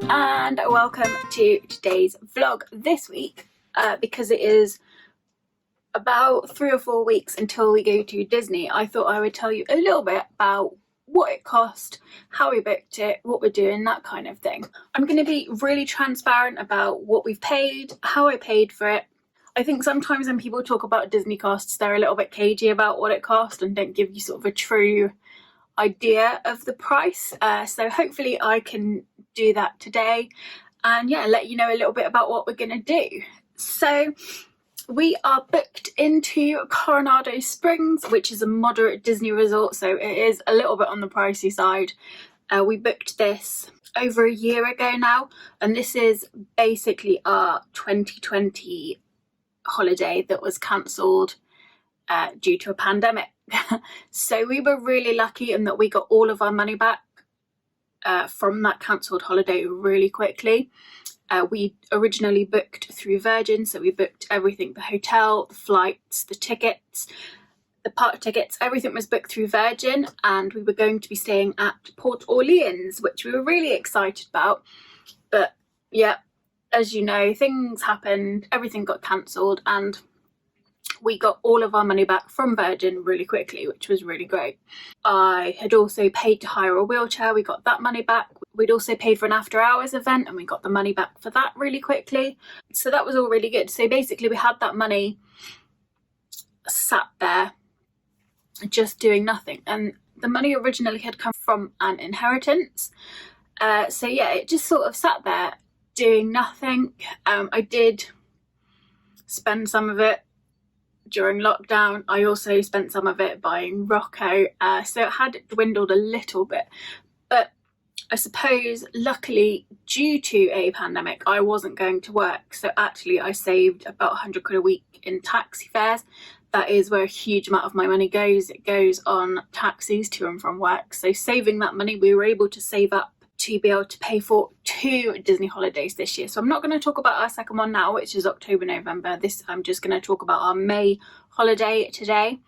and welcome to today's vlog this week because it is about 3 or 4 weeks until we go to Disney. I thought I would tell you a little bit about what it cost, how we booked it, what we're doing, that kind of thing. I'm going to be really transparent about what we've paid, how I paid for it. I think sometimes when people talk about Disney costs, they're a little bit cagey about what it cost and don't give you sort of a true idea of the price. So hopefully I can do that today and let you know a little bit about what we're going to do. So we are booked into Coronado Springs, which is a moderate Disney resort, so it is a little bit on the pricey side. We booked this over a year ago now, and this is basically our 2020 holiday that was cancelled due to a pandemic. So we were really lucky in that we got all of our money back from that cancelled holiday really quickly. We originally booked through Virgin, so we booked everything, the hotel, the flights, the tickets, the park tickets, everything was booked through Virgin, and we were going to be staying at Port Orleans, which we were really excited about. But yeah, as you know, things happened, everything got cancelled, and we got all of our money back from Virgin really quickly, which was really great. I had also paid to hire a wheelchair, we got that money back. We'd also paid for an after hours event and we got the money back for that really quickly. So that was all really good. So basically we had that money sat there just doing nothing. And the money originally had come from an inheritance. So yeah, it just sort of sat there doing nothing. I did spend some of it during lockdown. I also spent some of it buying Rocco, so it had dwindled a little bit, but I suppose luckily due to a pandemic I wasn't going to work, so actually I saved about 100 quid a week in taxi fares. That is where a huge amount of my money goes. It goes on taxis to and from work, so saving that money we were able to save up to be able to pay for 2 Disney holidays this year. So I'm not going to talk about our second one now, which is October, November. I'm just going to talk about our May holiday today.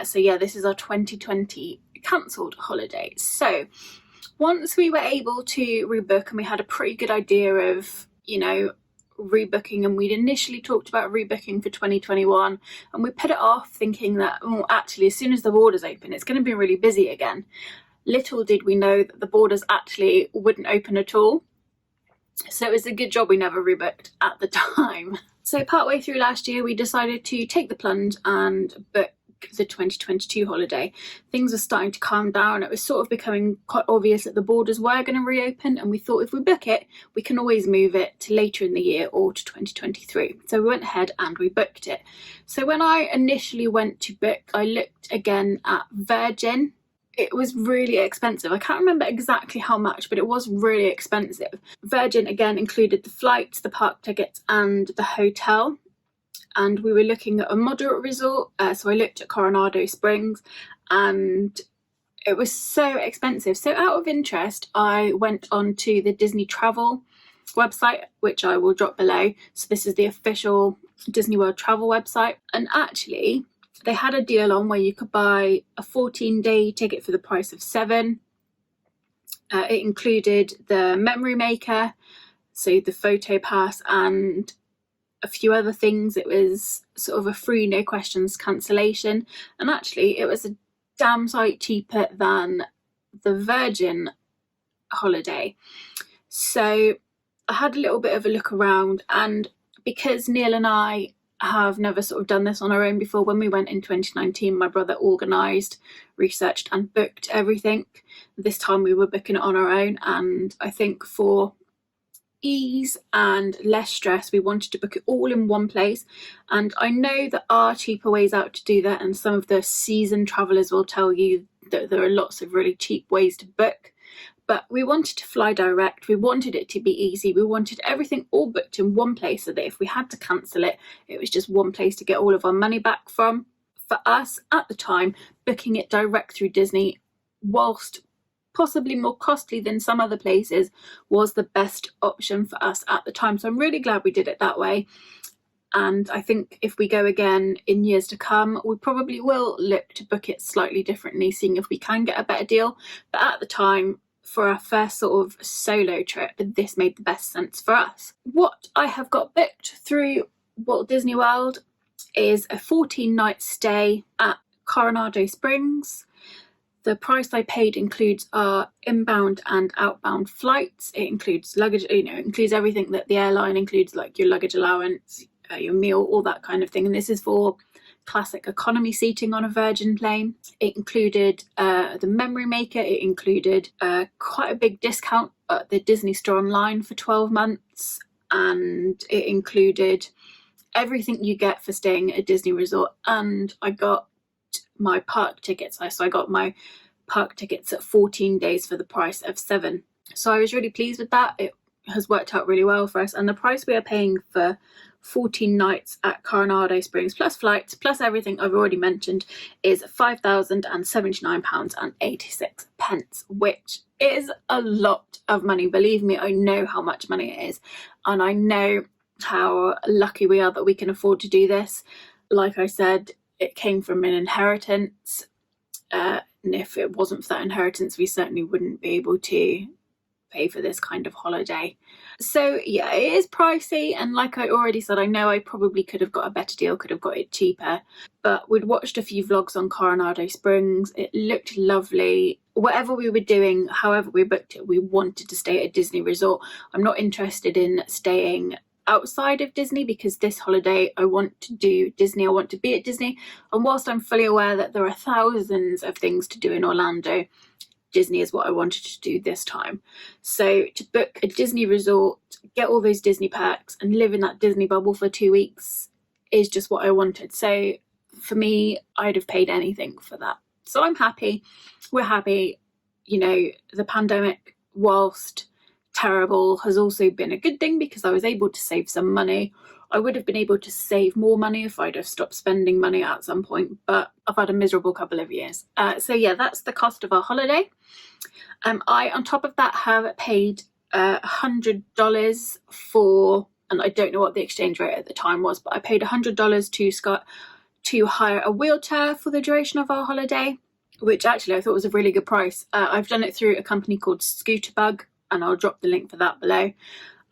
So yeah, this is our 2020 cancelled holiday. So once we were able to rebook and we had a pretty good idea of, rebooking, and we'd initially talked about rebooking for 2021, and we put it off thinking that, actually, as soon as the borders open, it's going to be really busy again. Little did we know that the borders actually wouldn't open at all. So it was a good job we never rebooked at the time. So partway through last year, we decided to take the plunge and book the 2022 holiday. Things were starting to calm down. It was sort of becoming quite obvious that the borders were going to reopen, and we thought if we book it, we can always move it to later in the year or to 2023. So we went ahead and we booked it. So when I initially went to book, I looked again at Virgin. It was really expensive. I can't remember exactly how much, but it was really expensive. Virgin again included the flights, the park tickets and the hotel. And we were looking at a moderate resort. So I looked at Coronado Springs and it was so expensive. So out of interest, I went on to the Disney travel website, which I will drop below. So this is the official Disney World travel website. And actually, they had a deal on where you could buy a 14-day ticket for the price of 7. It included the memory maker, so the photo pass, and a few other things. It was sort of a free, no questions cancellation. And actually, it was a damn sight cheaper than the Virgin holiday. So I had a little bit of a look around, and because Neil and I have never sort of done this on our own before, when we went in 2019 my brother organised, researched and booked everything. This time we were booking it on our own, and I think for ease and less stress we wanted to book it all in one place. And I know there are cheaper ways out to do that, and some of the seasoned travellers will tell you that there are lots of really cheap ways to book. But we wanted to fly direct, we wanted it to be easy, we wanted everything all booked in one place so that if we had to cancel it, it was just one place to get all of our money back from. For us, at the time, booking it direct through Disney, whilst possibly more costly than some other places, was the best option for us at the time. So I'm really glad we did it that way. And I think if we go again in years to come, we probably will look to book it slightly differently, seeing if we can get a better deal. But at the time, for our first sort of solo trip, this made the best sense for us. What I have got booked through Walt Disney World is a 14-night stay at Coronado Springs. The price I paid includes our inbound and outbound flights. It includes luggage, it includes everything that the airline includes, like your luggage allowance, your meal, all that kind of thing. And this is for classic economy seating on a Virgin plane. It included the memory maker. It included quite a big discount at the Disney store online for 12 months. And it included everything you get for staying at a Disney resort. And I got my park tickets. So I got my park tickets at 14 days for the price of 7. So I was really pleased with that. It has worked out really well for us. And the price we are paying for 14 nights at Coronado Springs, plus flights, plus everything I've already mentioned, is £5,079.86, which is a lot of money. Believe me, I know how much money it is. And I know how lucky we are that we can afford to do this. Like I said, it came from an inheritance, and if it wasn't for that inheritance, we certainly wouldn't be able to pay for this kind of holiday. So yeah, it is pricey, and like I already said, I know I probably could have got a better deal, could have got it cheaper, but we'd watched a few vlogs on Coronado Springs. It looked lovely. Whatever we were doing, however we booked it, we wanted to stay at a Disney resort. I'm not interested in staying outside of Disney, because this holiday I want to do Disney, I want to be at Disney, and whilst I'm fully aware that there are thousands of things to do in Orlando, Disney is what I wanted to do this time. So to book a Disney resort, get all those Disney perks and live in that Disney bubble for 2 weeks is just what I wanted. So for me, I'd have paid anything for that. So I'm happy, we're happy. The pandemic, whilst terrible, has also been a good thing, because I was able to save some money. I would have been able to save more money if I'd have stopped spending money at some point, but I've had a miserable couple of years. So yeah, that's the cost of our holiday. I, on top of that, have paid $100 for, and I don't know what the exchange rate at the time was, but I paid $100 to Scott to hire a wheelchair for the duration of our holiday, which actually I thought was a really good price. I've done it through a company called Scooterbug, and I'll drop the link for that below.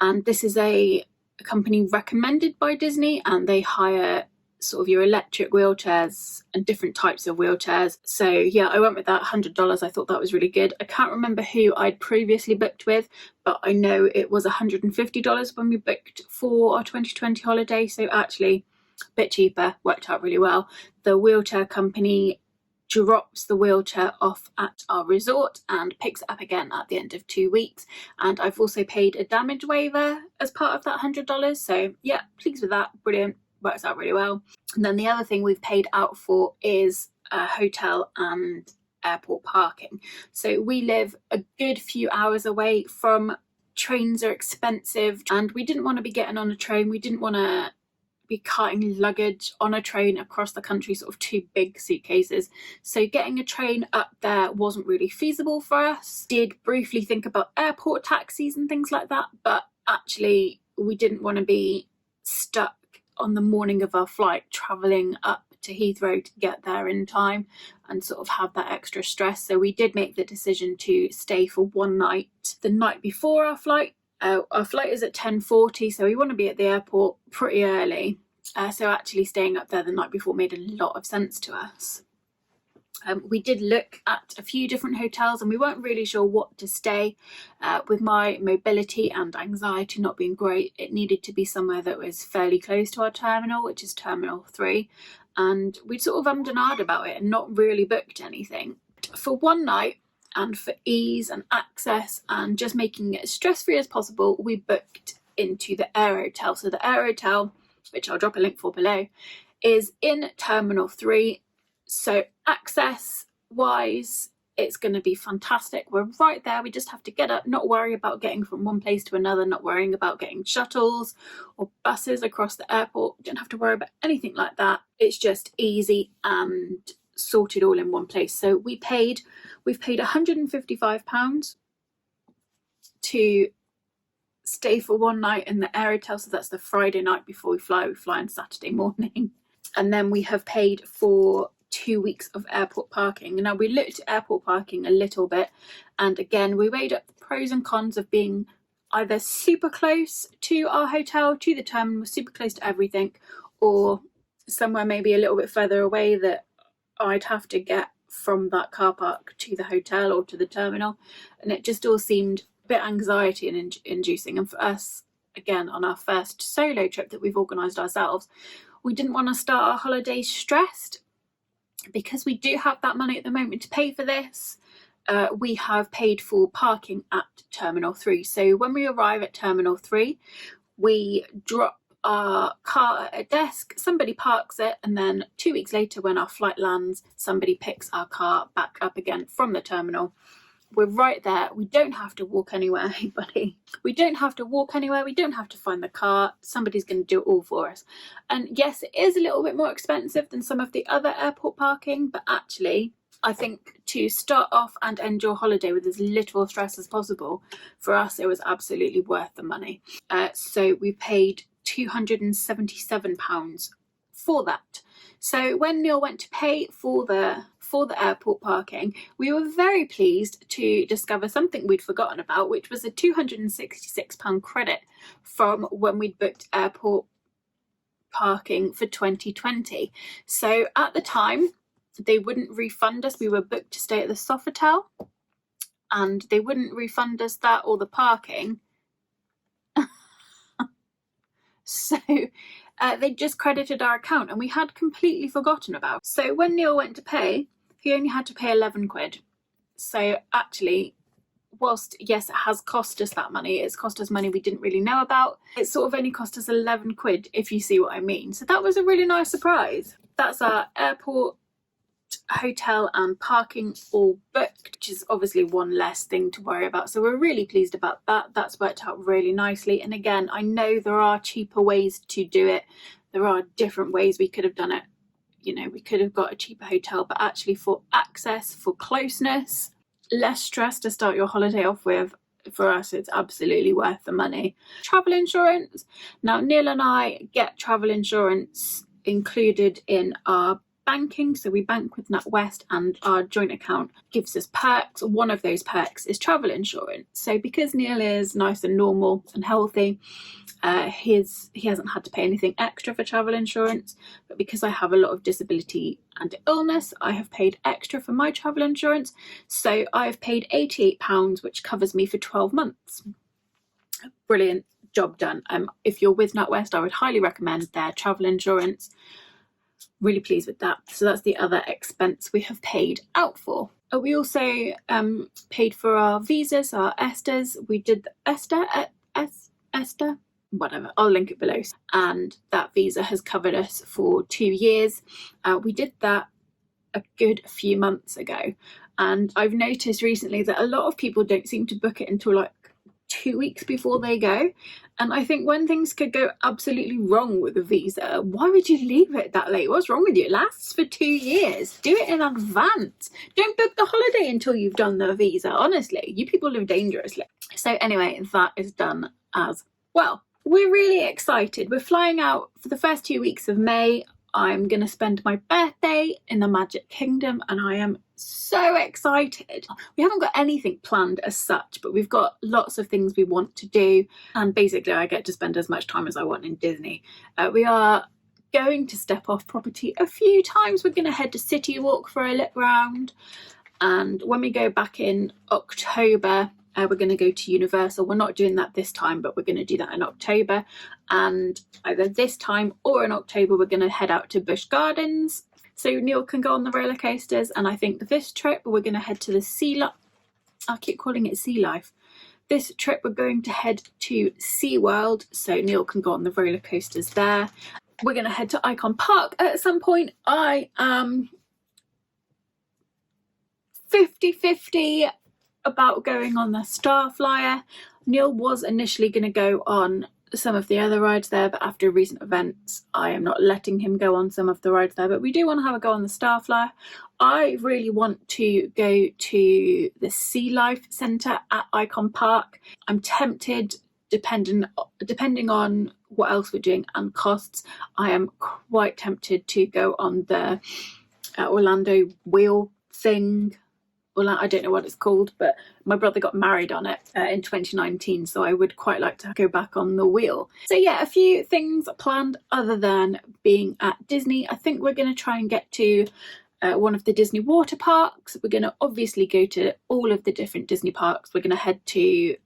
And this is a company recommended by Disney, and they hire sort of your electric wheelchairs and different types of wheelchairs. So yeah, I went with that $100. I thought that was really good. I can't remember who I'd previously booked with, but I know it was $150 when we booked for our 2020 holiday. So actually a bit cheaper, worked out really well. The wheelchair company drops the wheelchair off at our resort and picks it up again at the end of 2 weeks. And I've also paid a damage waiver as part of that $100. So yeah, pleased with that. Brilliant. Works out really well. And then the other thing we've paid out for is a hotel and airport parking. So we live a good few hours away from, trains are expensive, and we didn't want to be getting on a train. We didn't want to be carting luggage on a train across the country, sort of 2 big suitcases. So getting a train up there wasn't really feasible for us. Did briefly think about airport taxis and things like that, but actually we didn't want to be stuck on the morning of our flight travelling up to Heathrow to get there in time and sort of have that extra stress. So we did make the decision to stay for 1 night the night before our flight. Our flight is at 10:40, so we want to be at the airport pretty early. So actually staying up there the night before made a lot of sense to us. We did look at a few different hotels, and we weren't really sure what to stay. With my mobility and anxiety not being great, it needed to be somewhere that was fairly close to our terminal, which is Terminal 3. And we'd sort of ummed and ahed about it and not really booked anything. For 1 night, and for ease and access and just making it as stress-free as possible, we booked into the Air Hotel. So the Air Hotel, which I'll drop a link for below, is in Terminal 3. So access-wise, it's going to be fantastic. We're right there. We just have to get up, not worry about getting from one place to another, not worrying about getting shuttles or buses across the airport. We don't have to worry about anything like that. It's just easy and sorted all in one place. So we've paid £155 to stay for 1 night in the Air Hotel. So that's the Friday night before we fly. We fly on Saturday morning. And then we have paid for 2 weeks of airport parking. Now, we looked at airport parking a little bit, and again, we weighed up the pros and cons of being either super close to our hotel, to the terminal, super close to everything, or somewhere maybe a little bit further away that I'd have to get from that car park to the hotel or to the terminal. And it just all seemed a bit anxiety and inducing. And for us, again, on our first solo trip that we've organised ourselves, we didn't want to start our holiday stressed, because we do have that money at the moment to pay for this. We have paid for parking at Terminal 3. So when we arrive at Terminal 3, we drop our car at a desk, somebody parks it, and then 2 weeks later when our flight lands, somebody picks our car back up again from the terminal. We're right there. We don't have to walk anywhere, buddy. We don't have to walk anywhere. We don't have to find the car. Somebody's going to do it all for us. And yes, it is a little bit more expensive than some of the other airport parking, but actually, I think to start off and end your holiday with as little stress as possible, for us, it was absolutely worth the money. So we paid £277 for that. So when Neil went to pay for the airport parking, we were very pleased to discover something we'd forgotten about, which was a £266 credit from when we'd booked airport parking for 2020. So at the time, they wouldn't refund us. We were booked to stay at the Sofitel, and they wouldn't refund us that or the parking. So they just credited our account, and we had completely forgotten about it. So when Neil went to pay, he only had to pay 11 quid. So actually, whilst yes, it has cost us that money, it's cost us money we didn't really know about. It sort of only cost us 11 quid, if you see what I mean. So that was a really nice surprise. That's our airport, hotel and parking all booked, which is obviously one less thing to worry about. So we're really pleased about that. That's worked out really nicely. And again, I know there are cheaper ways to do it. There are different ways we could have done it. You know, we could have got a cheaper hotel, but actually for access, for closeness, less stress to start your holiday off with, for us, it's absolutely worth the money. Travel insurance. Now, Neil and I get travel insurance included in our banking, so we bank with NatWest, and our joint account gives us perks. One of those perks is travel insurance. So because Neil is nice and normal and healthy, he hasn't had to pay anything extra for travel insurance, but because I have a lot of disability and illness, I have paid extra for my travel insurance. So I've paid £88, which covers me for 12 months. Brilliant, job done. If you're with NatWest, I would highly recommend their travel insurance. Really pleased with that. So that's the other expense we have paid out for. We also paid for our visas, our ESTAs. We did the ESTA, whatever, I'll link it below. And that visa has covered us for 2 years. We did that a good few months ago. And I've noticed recently that a lot of people don't seem to book it until like 2 weeks before they go. And I think when things could go absolutely wrong with a visa, why would you leave it that late? What's wrong with you? It lasts for 2 years. Do it in advance. Don't book the holiday until you've done the visa. Honestly, you people live dangerously. So anyway, that is done as well. We're really excited. We're flying out for the first 2 weeks of May. I'm going to spend my birthday in the Magic Kingdom, and I am so excited. We haven't got anything planned as such, but we've got lots of things we want to do, and basically I get to spend as much time as I want in Disney. We are going to step off property a few times. We're going to head to City Walk for a look round, and when we go back in October, we're going to go to Universal. We're not doing that this time, but we're going to do that in October. And either this time or in October, we're going to head out to Busch Gardens, so Neil can go on the roller coasters. And I think this trip, we're going to head to the Sea Life. I keep calling it Sea Life. This trip, we're going to head to SeaWorld, so Neil can go on the roller coasters there. We're going to head to Icon Park at some point. I am 50-50 about going on the Starflyer. Neil was initially going to go on some of the other rides there, but after recent events I am not letting him go on some of the rides there, but we do want to have a go on the Starflyer. I really want to go to the Sea Life Centre at Icon Park. I'm tempted, depending on what else we're doing and costs, I am quite tempted to go on the Orlando wheel thing. I don't know what it's called, but my brother got married on it in 2019, so I would quite like to go back on the wheel. So yeah, a few things planned other than being at Disney. I think we're going to try and get to one of the Disney water parks. We're going to obviously go to all of the different Disney parks. We're going to head to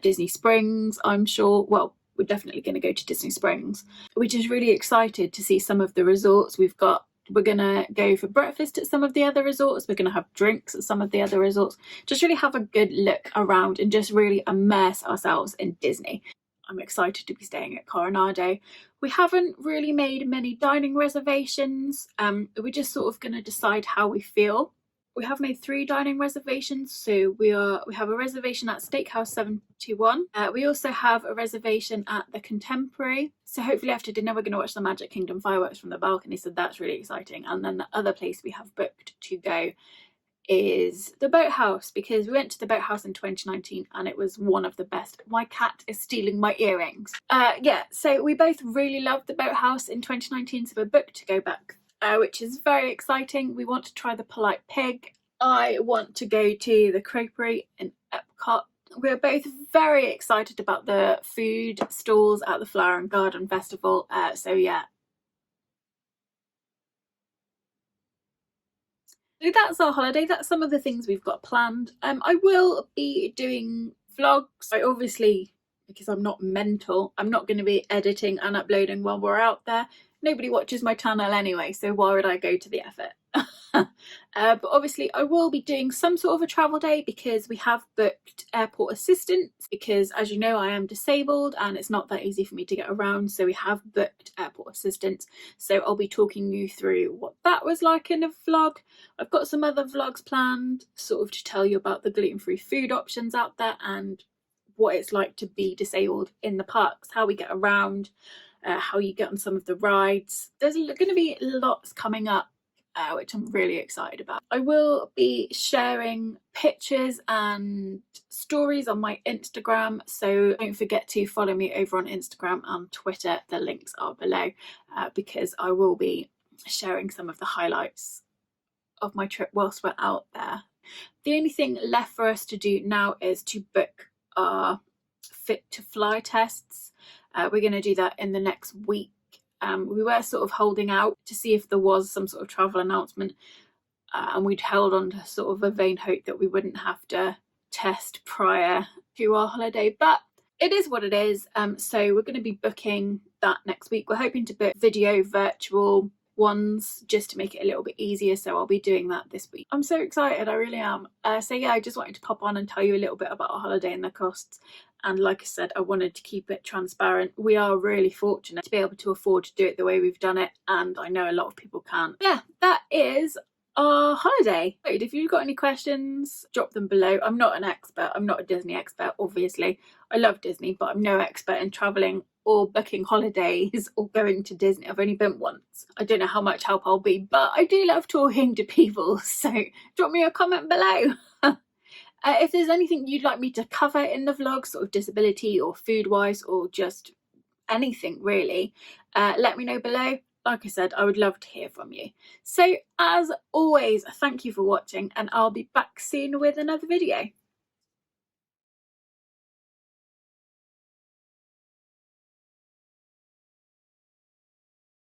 Disney Springs, I'm sure. Well, we're definitely going to go to Disney Springs. We're just really excited to see some of the resorts we've got. We're going to go for breakfast at some of the other resorts. We're going to have drinks at some of the other resorts. Just really have a good look around and just really immerse ourselves in Disney. I'm excited to be staying at Coronado. We haven't really made many dining reservations. We're just sort of going to decide how we feel. We have made 3 dining reservations. So we have a reservation at Steakhouse 71. We also have a reservation at the Contemporary. So hopefully after dinner we're going to watch the Magic Kingdom fireworks from the balcony. So that's really exciting. And then the other place we have booked to go is the Boathouse, because we went to the Boathouse in 2019 and it was one of the best. My cat is stealing my earrings. Yeah, so we both really loved the Boathouse in 2019, so we're booked to go back, which is very exciting. We want to try the Polite Pig. I want to go to the Creperie in Epcot. We're both very excited about the food stalls at the Flower and Garden Festival. So yeah. So that's our holiday. That's some of the things we've got planned. I will be doing vlogs. I obviously, because I'm not mental, I'm not going to be editing and uploading while we're out there. Nobody watches my channel anyway, so why would I go to the effort? But obviously I will be doing some sort of a travel day because we have booked airport assistance, because as you know I am disabled and it's not that easy for me to get around, so we have booked airport assistance. So I'll be talking you through what that was like in a vlog. I've got some other vlogs planned sort of to tell you about the gluten-free food options out there and what it's like to be disabled in the parks, how we get around, how you get on some of the rides. There's going to be lots coming up, which I'm really excited about. I will be sharing pictures and stories on my Instagram, so don't forget to follow me over on Instagram and Twitter. The links are below, because I will be sharing some of the highlights of my trip whilst we're out there. The only thing left for us to do now is to book our fit to fly tests. We're going to do that in the next week. We were sort of holding out to see if there was some sort of travel announcement, and we'd held on to sort of a vain hope that we wouldn't have to test prior to our holiday, but it is what it is. So we're going to be booking that next week. We're hoping to book video virtual ones just to make it a little bit easier, so I'll be doing that this week. I'm so excited, I really am. So yeah, I just wanted to pop on and tell you a little bit about our holiday and the costs, and like I said, I wanted to keep it transparent. We are really fortunate to be able to afford to do it the way we've done it, and I know a lot of people can't. Yeah, that is our holiday. If you've got any questions, drop them below. I'm not an expert, I'm not a Disney expert, obviously. I love Disney, but I'm no expert in traveling or booking holidays or going to Disney. I've only been once. I don't know how much help I'll be, but I do love talking to people, so drop me a comment below. If there's anything you'd like me to cover in the vlog, sort of disability or food wise, or just anything really, let me know below. Like I said, I would love to hear from you. So as always, thank you for watching, and I'll be back soon with another video.